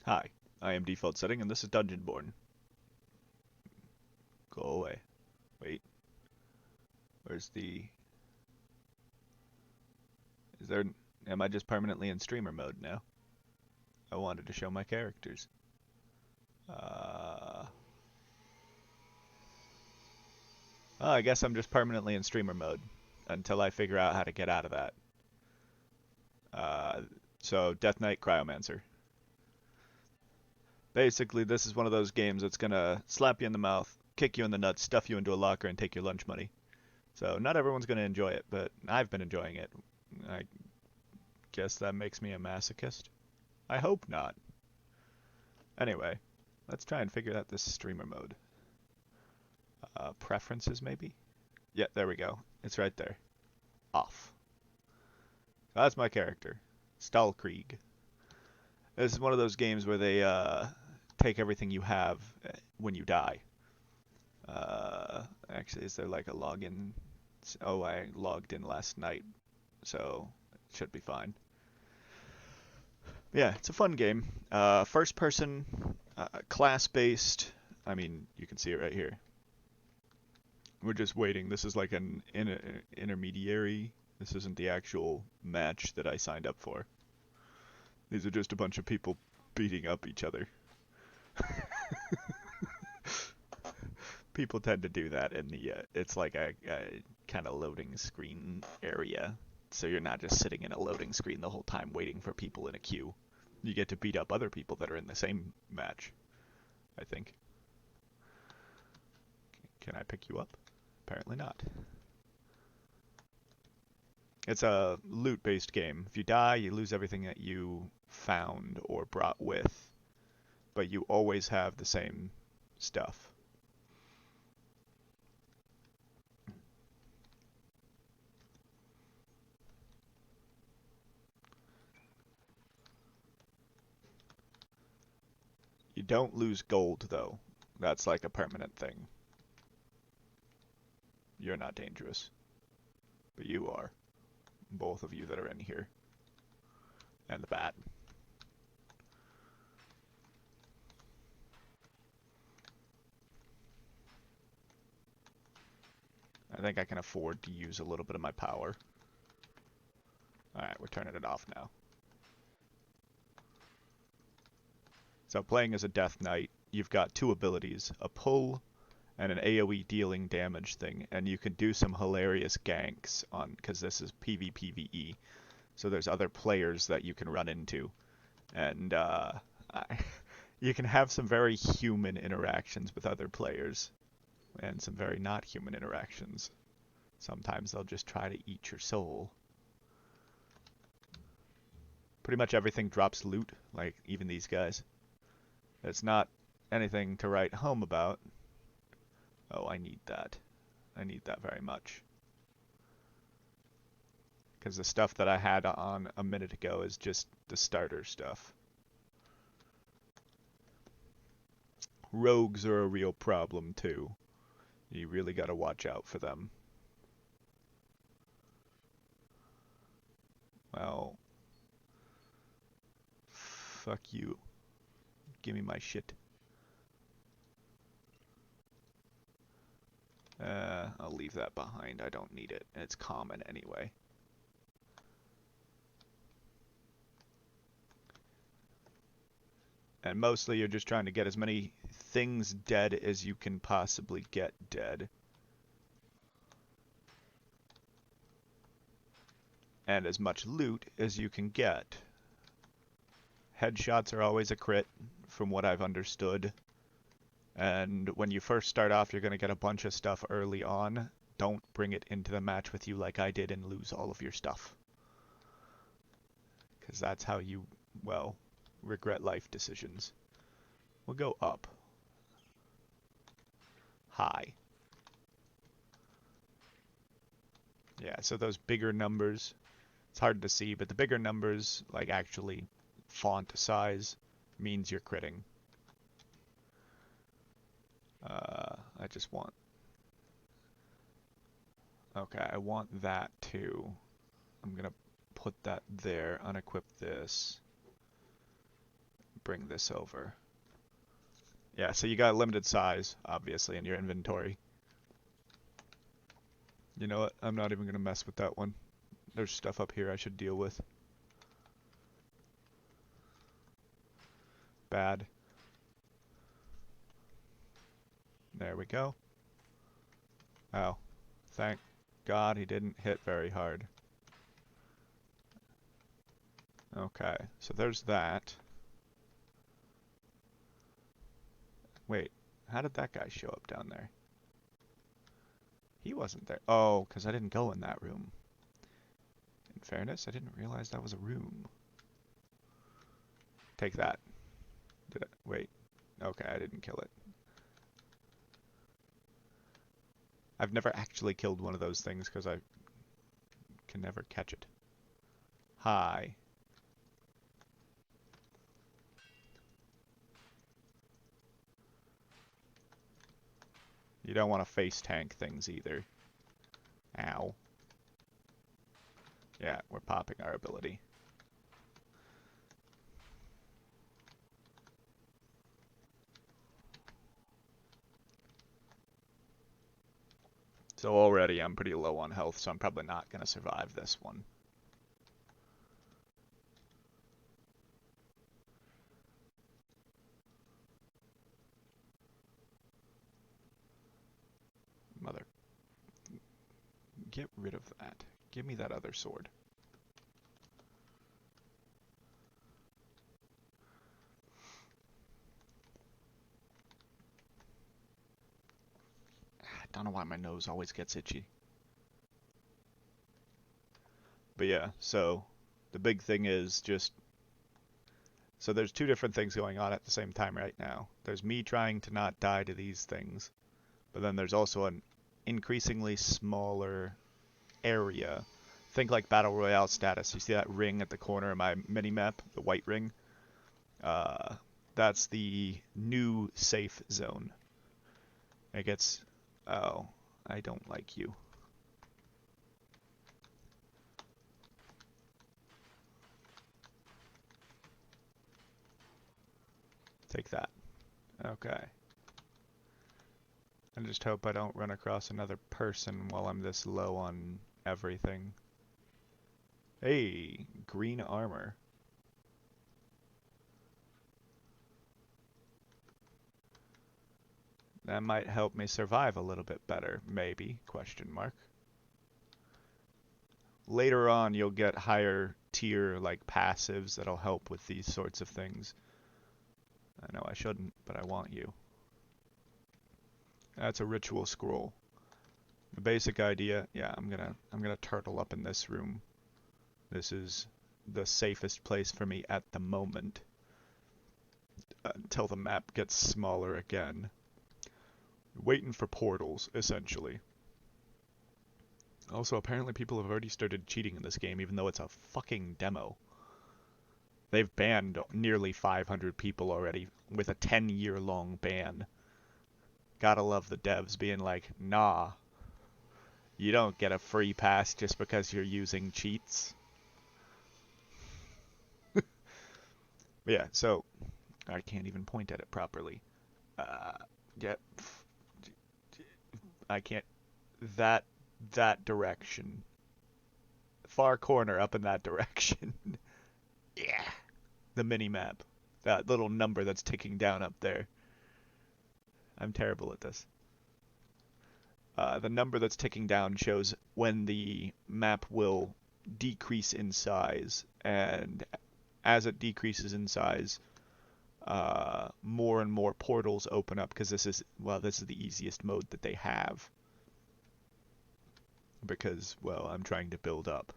Hi, I am default setting and this is Dungeonborne. Go away. Wait, where's the... Is there... Am I just permanently in streamer mode now? I wanted to show my characters. Oh, I guess I'm just permanently in streamer mode until I figure out how to get out of that. Uh, so, Death Knight Cryomancer. Basically, this is one of those games that's gonna slap you in the mouth, kick you in the nuts, stuff you into a locker, and take your lunch money. So, not everyone's gonna enjoy it, but I've been enjoying it. I guess that makes me a masochist? I hope not. Anyway, let's try and figure out this streamer mode. Preferences, maybe? Yeah, there we go. It's right there. Off. That's my character. Stahlkrieg. This is one of those games where they take everything you have when you die. Actually, is there like a login? Oh, I logged in last night, so it should be fine. Yeah, it's a fun game. First person, class based. I mean, you can see it right here. We're just waiting. This is like an intermediary. This isn't the actual match that I signed up for. These are just a bunch of people beating up each other. People tend to do that in the, it's like a kind of loading screen area. So you're not just sitting in a loading screen the whole time waiting for people in a queue. You get to beat up other people that are in the same match, I think. Can I pick you up? Apparently not. It's a loot-based game. If you die, you lose everything that you found or brought with, but you always have the same stuff. You don't lose gold, though. That's like a permanent thing. You're not dangerous, but you are. Both of you that are in here. And the bat. I think I can afford to use a little bit of my power. Alright, we're turning it off now. So playing as a Death Knight, you've got two abilities, a pull and an AoE dealing damage thing, and you can do some hilarious ganks on, because this is PvPvE, so there's other players that you can run into, and you can have some very human interactions with other players, and some very not human interactions. Sometimes they'll just try to eat your soul. Pretty much everything drops loot, like even these guys. It's not anything to write home about. Oh, I need that. I need that very much. Because the stuff that I had on a minute ago is just the starter stuff. Rogues are a real problem too. You really gotta watch out for them. Well, fuck you. Give me my shit. I'll leave that behind. I don't need it. It's common anyway. And mostly you're just trying to get as many things dead as you can possibly get dead. And as much loot as you can get. Headshots are always a crit, from what I've understood. And when you first start off, you're going to get a bunch of stuff early on. Don't bring it into the match with you like I did and lose all of your stuff. Because that's how you, well, regret life decisions. We'll go up. High. Yeah, so those bigger numbers, it's hard to see, but the bigger numbers, like actually font size, means you're critting. I just want... Okay, I want that too. I'm gonna put that there, unequip this. bring this over. Yeah, so you got a limited size, obviously, in your inventory. You know what? I'm not even going to mess with that one. There's stuff up here I should deal with. Bad. There we go. Oh, thank God he didn't hit very hard. Okay, so there's that. Wait, how did that guy show up down there? He wasn't there. Oh, because I didn't go in that room. In fairness, I didn't realize that was a room. Take that. Did I? Wait. Okay, I didn't kill it. I've never actually killed one of those things because I can never catch it. Hi. You don't want to face tank things either. Ow. Yeah, we're popping our ability. So already I'm pretty low on health, so I'm probably not going to survive this one. Mother. Get rid of that. Give me that other sword. I don't know why my nose always gets itchy. But yeah, so the big thing is just... So there's two different things going on at the same time right now. There's me trying to not die to these things, but then there's also an increasingly smaller area. Think like Battle Royale status. You see that ring at the corner of my mini-map, the white ring? That's the new safe zone. It gets... Oh, I don't like you. Take that. Okay. I just hope I don't run across another person while I'm this low on everything. Hey, green armor. That might help me survive a little bit better, maybe, question mark. Later on, you'll get higher tier, like, passives that'll help with these sorts of things. I know I shouldn't, but I want you. That's a ritual scroll. The basic idea, yeah, I'm gonna turtle up in this room. This is the safest place for me at the moment. Until the map gets smaller again. Waiting for portals, essentially. Also, apparently people have already started cheating in this game, even though it's a fucking demo. They've banned nearly 500 people already, with a 10-year-long ban. Gotta love the devs being like, nah, you don't get a free pass just because you're using cheats. Yeah, so, I can't even point at it properly. Yeah, I can't, that direction. Far corner up in that direction. Yeah. The mini-map. That little number that's ticking down up there. I'm terrible at this. The number that's ticking down shows when the map will decrease in size, and as it decreases in size, more and more portals open up, because this is the easiest mode that they have. Because, well, I'm trying to build up.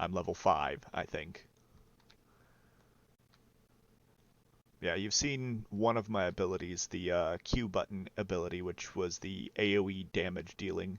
I'm level 5, I think. Yeah, you've seen one of my abilities, the Q button ability, which was the AoE damage dealing.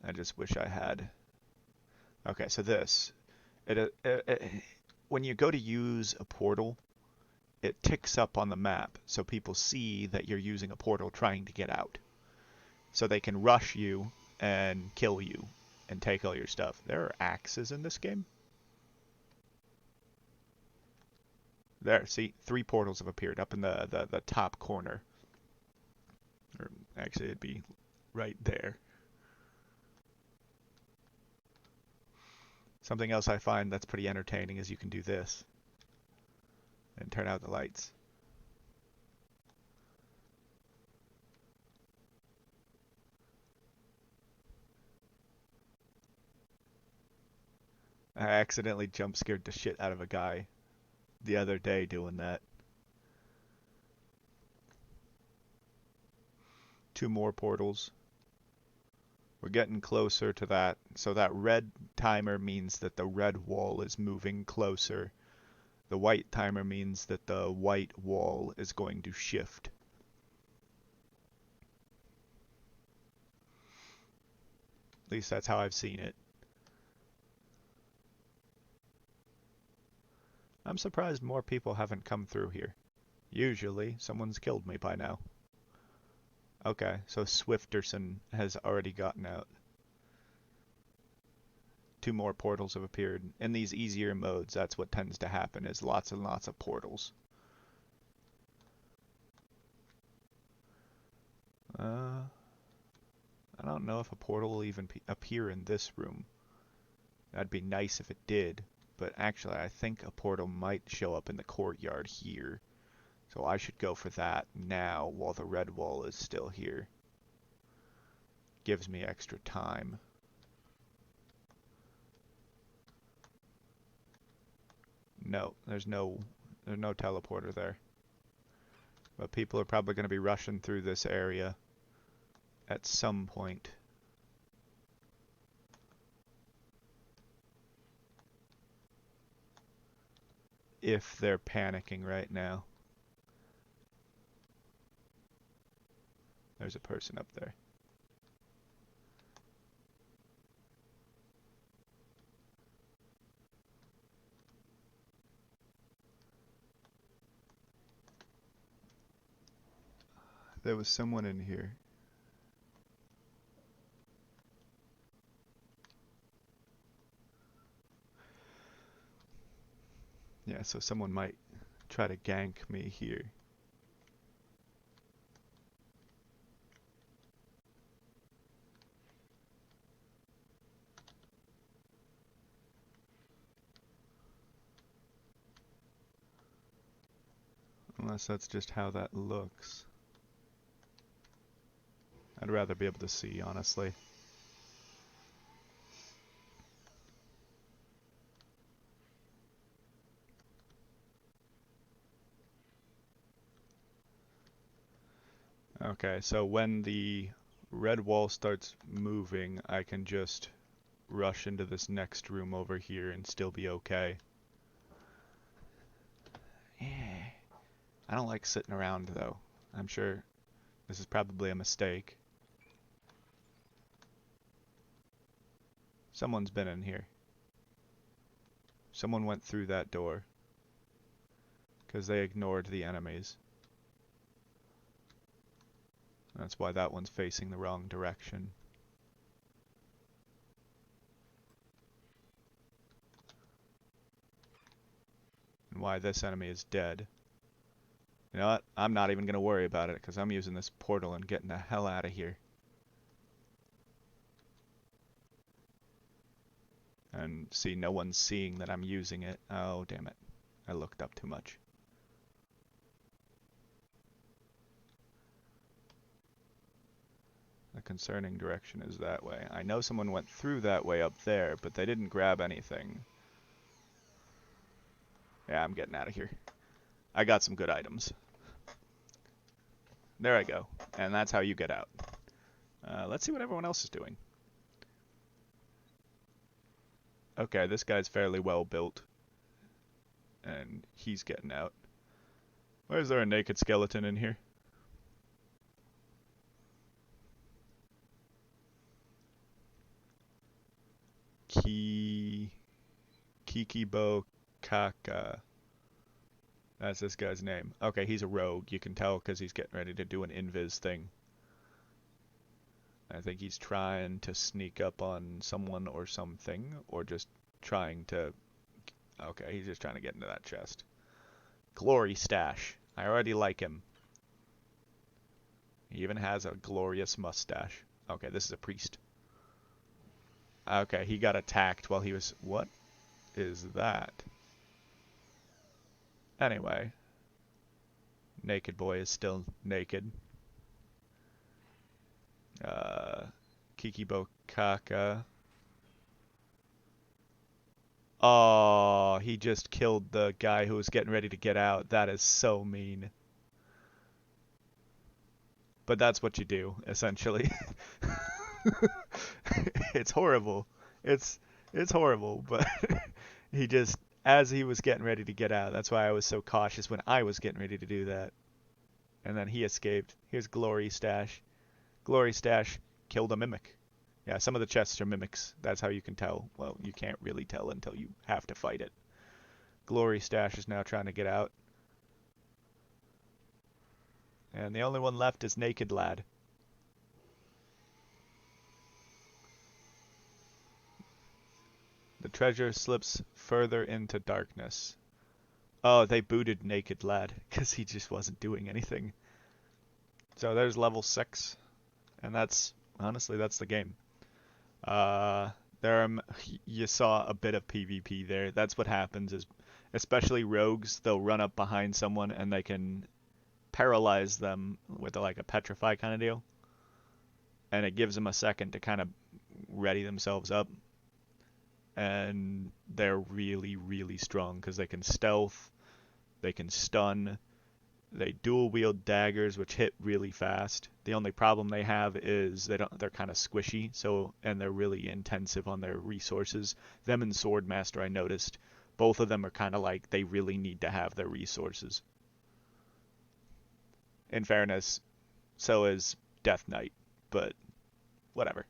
I just wish I had. Okay, so this. When you go to use a portal, it ticks up on the map, so people see that you're using a portal trying to get out. So they can rush you and kill you and take all your stuff. There are axes in this game? There, see, 3 portals have appeared up in the top corner. Or actually, it'd be right there. Something else I find that's pretty entertaining is you can do this and turn out the lights. I accidentally jump scared the shit out of a guy the other day doing that. 2 more portals. We're getting closer to that. So that red timer means that the red wall is moving closer. The white timer means that the white wall is going to shift. At least that's how I've seen it. I'm surprised more people haven't come through here. Usually, someone's killed me by now. Okay, so Swifterson has already gotten out. 2 more portals have appeared. In these easier modes, that's what tends to happen, is lots and lots of portals. I don't know if a portal will even appear in this room. That'd be nice if it did, but actually I think a portal might show up in the courtyard here. So I should go for that now while the red wall is still here. Gives me extra time. No, there's no teleporter there. But people are probably going to be rushing through this area at some point. If they're panicking right now. There's a person up there. There was someone in here. Yeah, so someone might try to gank me here. Unless that's just how that looks. I'd rather be able to see, honestly. Okay, so when the red wall starts moving, I can just rush into this next room over here and still be okay. Yeah. I don't like sitting around, though. I'm sure this is probably a mistake. Someone's been in here. Someone went through that door. Because they ignored the enemies. That's why that one's facing the wrong direction. And why this enemy is dead. You know what? I'm not even going to worry about it because I'm using this portal and getting the hell out of here. And see, no one's seeing that I'm using it. Oh, damn it. I looked up too much. The concerning direction is that way. I know someone went through that way up there, but they didn't grab anything. Yeah, I'm getting out of here. I got some good items. There I go. And that's how you get out. Let's see what everyone else is doing. Okay, this guy's fairly well built. And he's getting out. Why is there a naked skeleton in here? Kikibo Kaka. That's this guy's name. Okay, he's a rogue. You can tell because he's getting ready to do an invis thing. I think he's trying to sneak up on someone or something, or just trying to... Okay, he's just trying to get into that chest. Glory stash. I already like him. He even has a glorious mustache. Okay, this is a priest. Okay, he got attacked while he was... What is that? Anyway. Naked boy is still naked. Kiki Bokaka. Oh, he just killed the guy who was getting ready to get out. That is so mean. But that's what you do, essentially. It's horrible. It's horrible, but he just, as he was getting ready to get out, that's why I was so cautious when I was getting ready to do that. And then he escaped. Here's Glory Stash. Glory Stash killed a mimic. Yeah, some of the chests are mimics. That's how you can tell. Well, you can't really tell until you have to fight it. Glory Stash is now trying to get out. And the only one left is Naked Lad. The treasure slips further into darkness. Oh, they booted Naked Lad because he just wasn't doing anything. So there's level 6. And that's, honestly, that's the game. You saw a bit of PvP there. That's what happens is, especially rogues, they'll run up behind someone and they can paralyze them with like a petrify kind of deal. And it gives them a second to kind of ready themselves up. And they're really, really strong because they can stealth, they can stun, they dual wield daggers which hit really fast. The only problem they have is they're kind of squishy, and they're really intensive on their resources. Them and Swordmaster, I noticed, both of them are kind of like they really need to have their resources. In fairness, so is Death Knight, but whatever.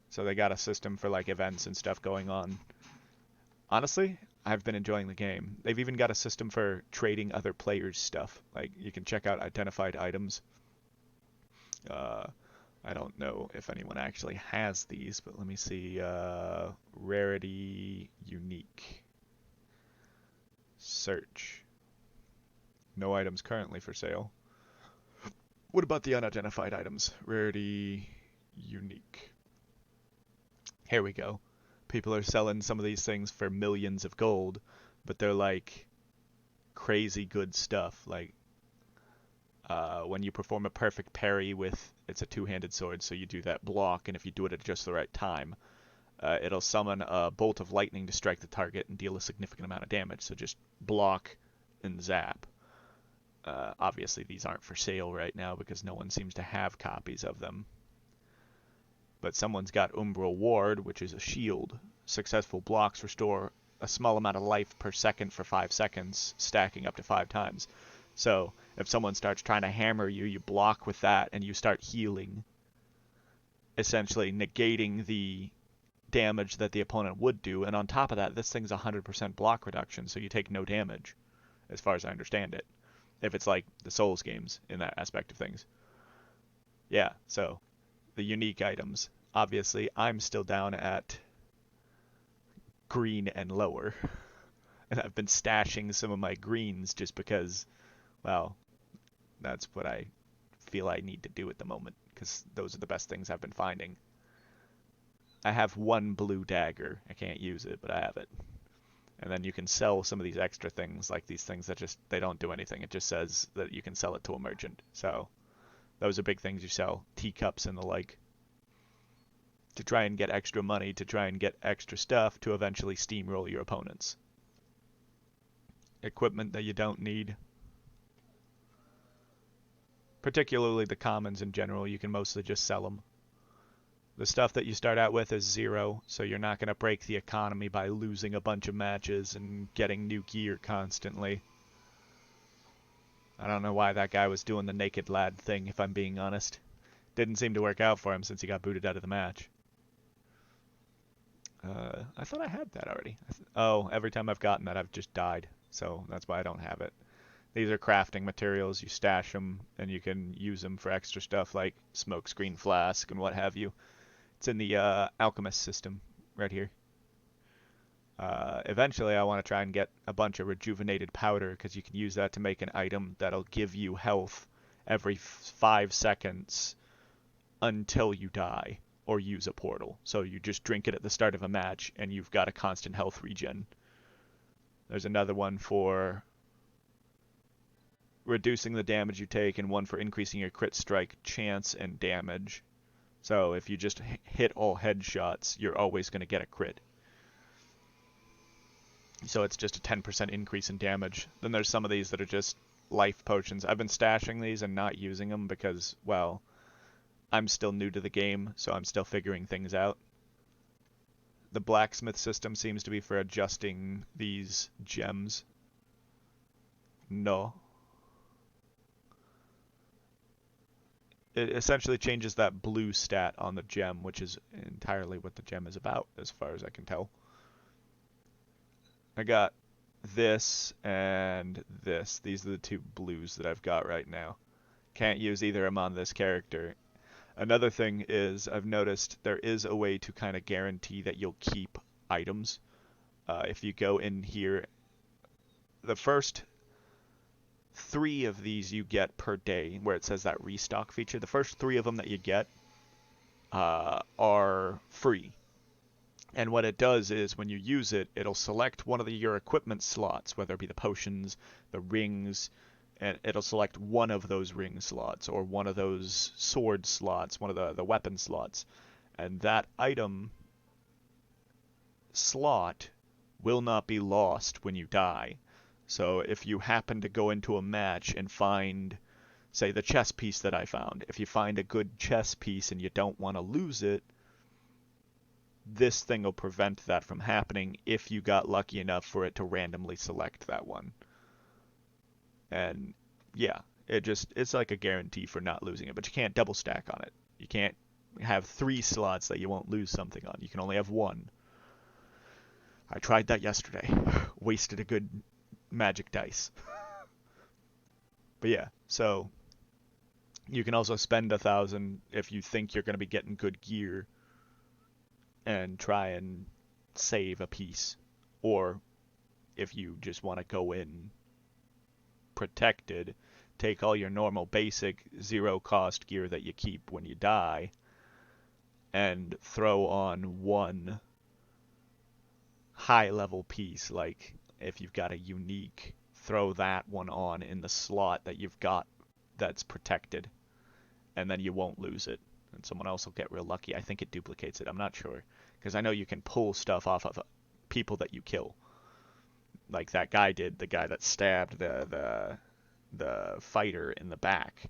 So they got a system for like events and stuff going on. Honestly, I've been enjoying the game. They've even got a system for trading other players' stuff. Like, you can check out identified items. I don't know if anyone actually has these, but let me see. Rarity unique. Search. No items currently for sale. What about the unidentified items? Rarity unique. Here we go. People are selling some of these things for millions of gold, but they're like crazy good stuff. Like when you perform a perfect parry with, it's a two-handed sword, so you do that block, and if you do it at just the right time, it'll summon a bolt of lightning to strike the target and deal a significant amount of damage. So just block and zap. Obviously, these aren't for sale right now because no one seems to have copies of them. But someone's got Umbral Ward, which is a shield. Successful blocks restore a small amount of life per second for 5 seconds, stacking up to 5 times. So if someone starts trying to hammer you, you block with that and you start healing, essentially negating the damage that the opponent would do. And on top of that, this thing's 100% block reduction, so you take no damage, as far as I understand it, if it's like the Souls games in that aspect of things. Yeah, so the unique items. Obviously, I'm still down at green and lower. And I've been stashing some of my greens just because, well, that's what I feel I need to do at the moment, because those are the best things I've been finding. I have one blue dagger. I can't use it, but I have it. And then you can sell some of these extra things, like these things that just, they don't do anything. It just says that you can sell it to a merchant. So those are big things you sell. Teacups and the like. To try and get extra money, to try and get extra stuff, to eventually steamroll your opponents. Equipment that you don't need. Particularly the commons in general, you can mostly just sell them. The stuff that you start out with is 0, so you're not going to break the economy by losing a bunch of matches and getting new gear constantly. I don't know why that guy was doing the Naked Lad thing, if I'm being honest. Didn't seem to work out for him since he got booted out of the match. I thought I had that already. Oh, every time I've gotten that, I've just died. So that's why I don't have it. These are crafting materials. You stash them, and you can use them for extra stuff like smokescreen flask and what have you. It's in the alchemist system right here. Eventually, I want to try and get a bunch of rejuvenated powder because you can use that to make an item that'll give you health every 5 seconds until you die or use a portal. So you just drink it at the start of a match and you've got a constant health regen. There's another one for reducing the damage you take and one for increasing your crit strike chance and damage. So if you just hit all headshots, you're always going to get a crit. So it's just a 10% increase in damage. Then there's some of these that are just life potions. I've been stashing these and not using them because, well, I'm still new to the game, so I'm still figuring things out. The blacksmith system seems to be for adjusting these gems. No. It essentially changes that blue stat on the gem, which is entirely what the gem is about, as far as I can tell. I got this and this. These are the two blues that I've got right now. Can't use either of them on this character. Another thing is I've noticed there is a way to kind of guarantee that you'll keep items. If you go in here, the first 3 of these you get per day, where it says that restock feature. The first 3 of them that you get are free. And what it does is when you use it, it'll select one of your equipment slots, whether it be the potions, the rings, and it'll select one of those ring slots or one of those sword slots, one of the weapon slots. And that item slot will not be lost when you die. So if you happen to go into a match and find, say, the chess piece that I found, if you find a good chess piece and you don't want to lose it, this thing will prevent that from happening if you got lucky enough for it to randomly select that one. And yeah, it's like a guarantee for not losing it, but you can't double stack on it. You can't have 3 slots that you won't lose something on. You can only have 1. I tried that yesterday. Wasted a good magic dice. But yeah, so you can also spend 1,000 if you think you're going to be getting good gear and try and save a piece. Or if you just want to go in protected, take all your normal basic 0 cost gear that you keep when you die and throw on 1 high level piece. Like if you've got a unique, throw that one on in the slot that you've got that's protected, and then you won't lose it, and someone else will get real lucky. I think it duplicates it. I'm not sure, because I know you can pull stuff off of people that you kill, like that guy did, the guy that stabbed the fighter in the back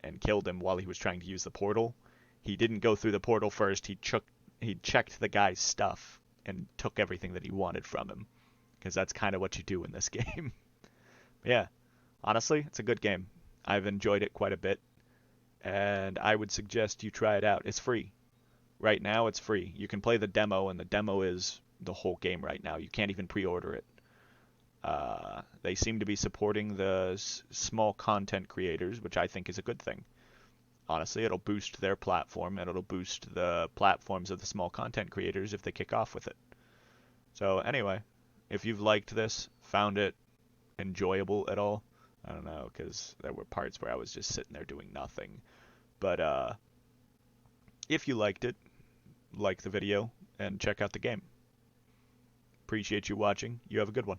and killed him while he was trying to use the portal. He didn't go through the portal first. He checked the guy's stuff and took everything that he wanted from him, because that's kind of what you do in this game. Yeah, honestly, it's a good game. I've enjoyed it quite a bit, and I would suggest you try it out. It's free. Right now, it's free. You can play the demo, and the demo is the whole game right now. You can't even pre-order it. They seem to be supporting the small content creators, which I think is a good thing. Honestly, it'll boost their platform, and it'll boost the platforms of the small content creators if they kick off with it. So anyway, if you've liked this, found it enjoyable at all, I don't know, because there were parts where I was just sitting there doing nothing. But if you liked it, like the video and check out the game. Appreciate you watching. You have a good one.